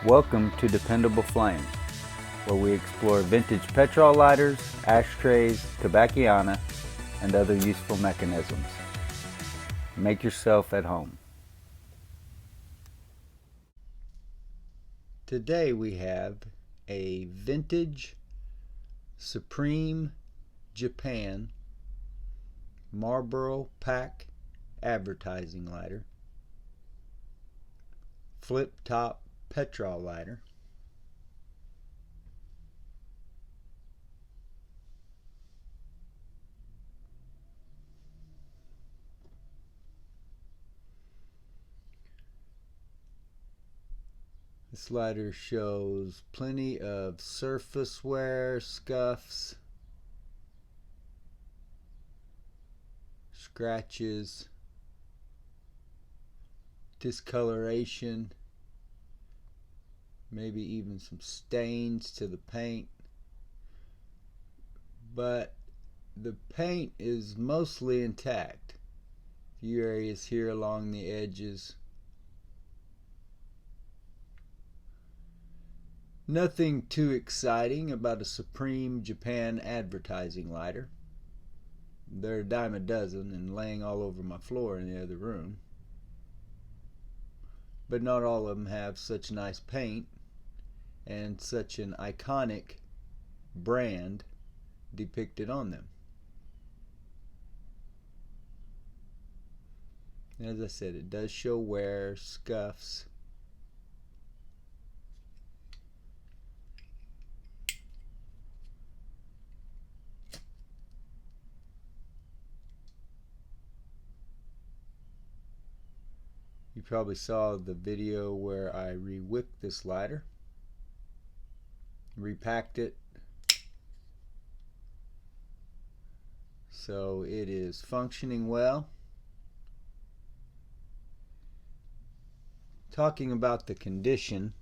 Welcome to Dependable Flame, where we explore vintage petrol lighters, ashtrays, tobacciana, and other useful mechanisms. Make yourself at home. Today we have a vintage Supreme Japan MARLBORO pack advertising lighter, flip top Petrol lighter, this lighter shows plenty of surface wear, scuffs, scratches, discoloration, maybe even some stains to the paint, but the paint is mostly intact. A few areas here along the edges. Nothing too exciting about a Supreme Japan advertising lighter. They're a dime a dozen and laying all over my floor in the other room. But not all of them have such nice paint and such an iconic brand depicted on them. As I said, it does show wear, scuffs. You probably saw the video where I re-wicked this lighter, repacked it, so it is functioning well. Talking about the condition,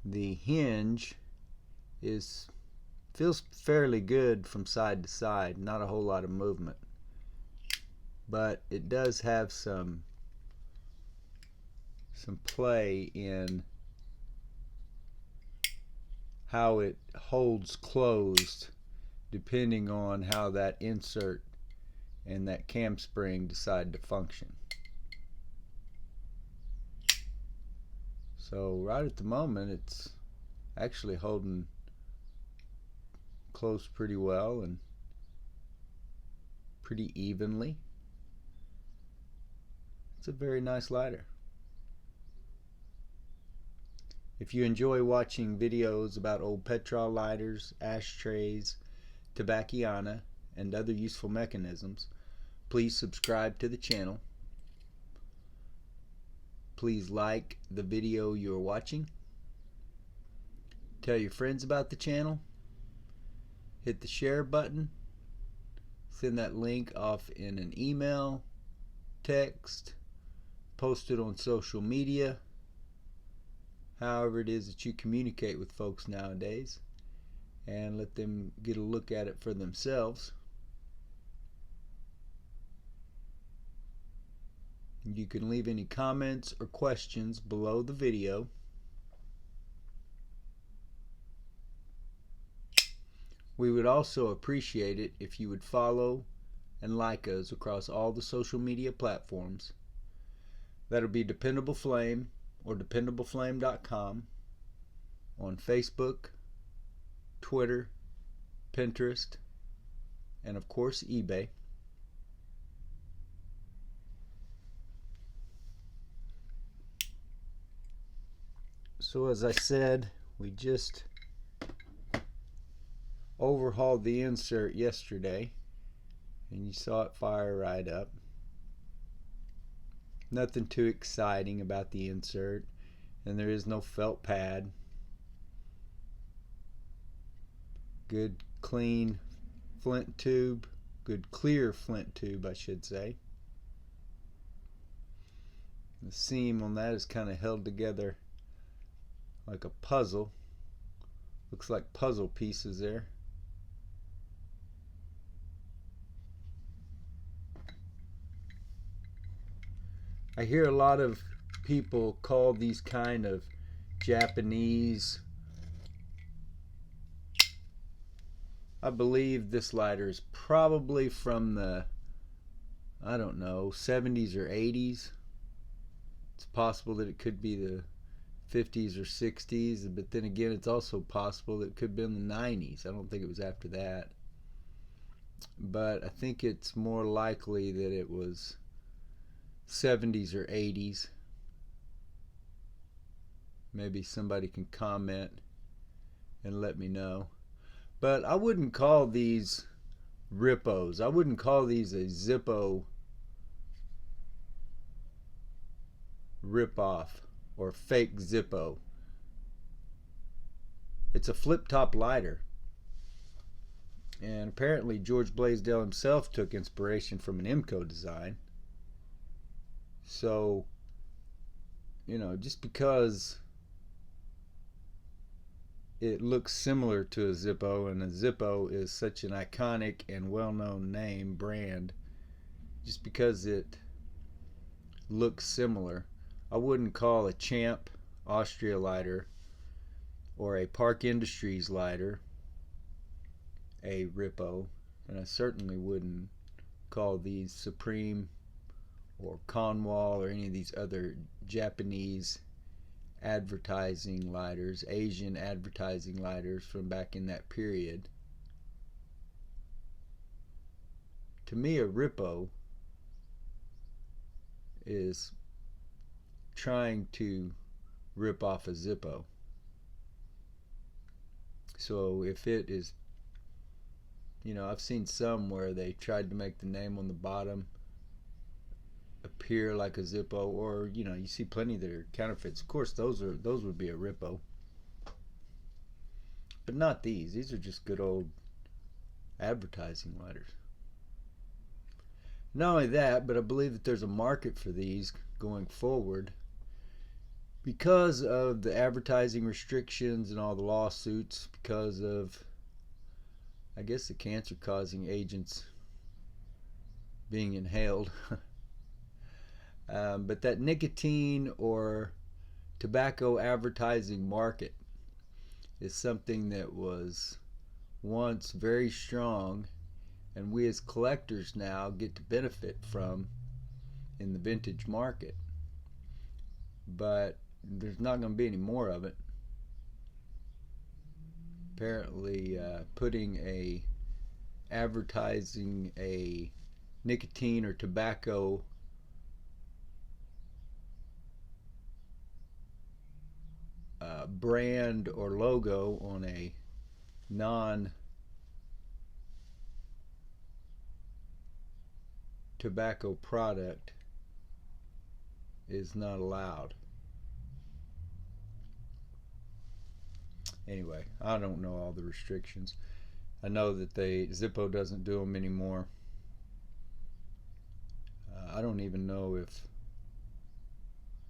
the hinge feels fairly good from side to side, not a whole lot of movement. But it does have some play in how it holds closed depending on how that insert and that cam spring decide to function. So right at the moment it's actually holding closed pretty well and pretty evenly. It's a very nice lighter. If you enjoy watching videos about old petrol lighters, ashtrays, tobacciana, and other useful mechanisms, please subscribe to the channel. Please like the video you're watching. Tell your friends about the channel. Hit the share button. Send that link off in an email, text, post it on social media, however it is that you communicate with folks nowadays, and let them get a look at it for themselves. You can leave any comments or questions below the video. We would also appreciate it if you would follow and like us across all the social media platforms. That'll be Dependable Flame or dependableflame.com on Facebook, Twitter, Pinterest, and of course eBay. So as I said, we just overhauled the insert yesterday and you saw it fire right up. Nothing too exciting about the insert, and there is no felt pad. Good clean flint tube, good clear flint tube I should say. The seam on that is kind of held together like a puzzle. Looks like puzzle pieces there. I hear a lot of people call these kind of Japanese. I believe this lighter is probably from the, I don't know, 70s or 80s. It's possible that it could be the 50s or 60s, but then again, it's also possible that it could be in the 90s. I don't think it was after that. But I think it's more likely that it was 70s or 80s. Maybe somebody can comment and let me know. But I wouldn't call these Rippos. I wouldn't call these a Zippo rip-off or fake Zippo. It's a flip-top lighter. And apparently George Blaisdell himself took inspiration from an IMCO design. So, you know, just because it looks similar to a Zippo, and a Zippo is such an iconic and well-known name brand, just because it looks similar, I wouldn't call a Champ Austria lighter or a Park Industries lighter a Rippo, and I certainly wouldn't call these Supreme or Conwall or any of these other Japanese advertising lighters, Asian advertising lighters from back in that period. To me, a Rippo is trying to rip off a Zippo. So if it is, you know, I've seen some where they tried to make the name on the bottom appear like a Zippo, or you know, you see plenty that are counterfeits. Of course, those would be a Rippo, but not these. These are just good old advertising lighters. Not only that, but I believe that there's a market for these going forward because of the advertising restrictions and all the lawsuits, because of, I guess, the cancer-causing agents being inhaled. But that nicotine or tobacco advertising market is something that was once very strong, and we as collectors now get to benefit from in the vintage market. But there's not going to be any more of it. Apparently, putting advertising a nicotine or tobacco brand or logo on a non-tobacco product is not allowed. Anyway, I don't know all the restrictions. I know that Zippo doesn't do them anymore. I don't even know if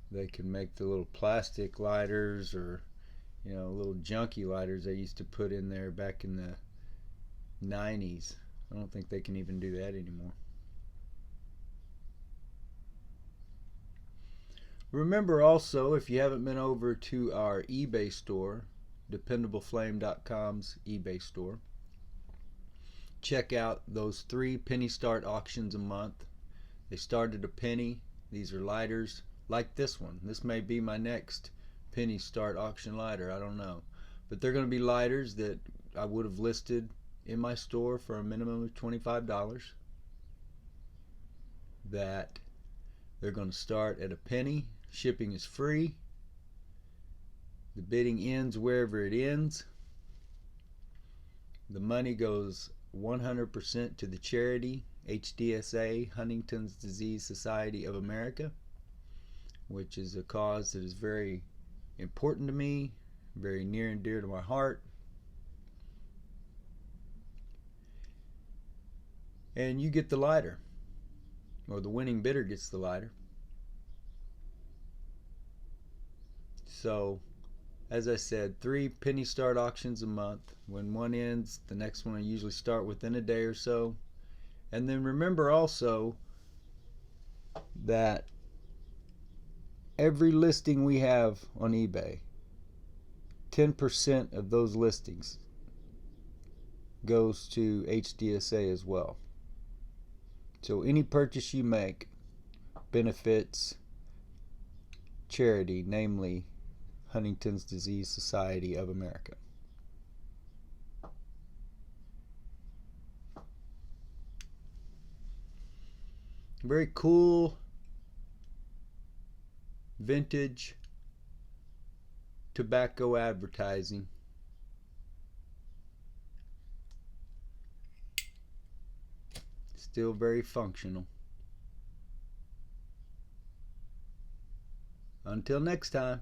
they can make the little plastic lighters, or you know, little junky lighters they used to put in there back in the 90s. I don't think they can even do that anymore. Remember also, if you haven't been over to our eBay store, DependableFlame.com's eBay store, check out those 3 penny start auctions a month. They start at a penny. These are lighters like this one. This may be my next penny start auction lighter, I don't know. But they're going to be lighters that I would have listed in my store for a minimum of $25. That they're going to start at a penny. Shipping is free. The bidding ends wherever it ends. The money goes 100% to the charity HDSA, Huntington's Disease Society of America, which is a cause that is very important to me, very near and dear to my heart. And you get the lighter, or the winning bidder gets the lighter. So, as I said, 3 penny start auctions a month. When one ends, the next one I usually start within a day or so. And then remember also that every listing we have on eBay, 10% of those listings goes to HDSA as well. So any purchase you make benefits charity, namely Huntington's Disease Society of America. Very cool vintage tobacco advertising. Still very functional. Until next time.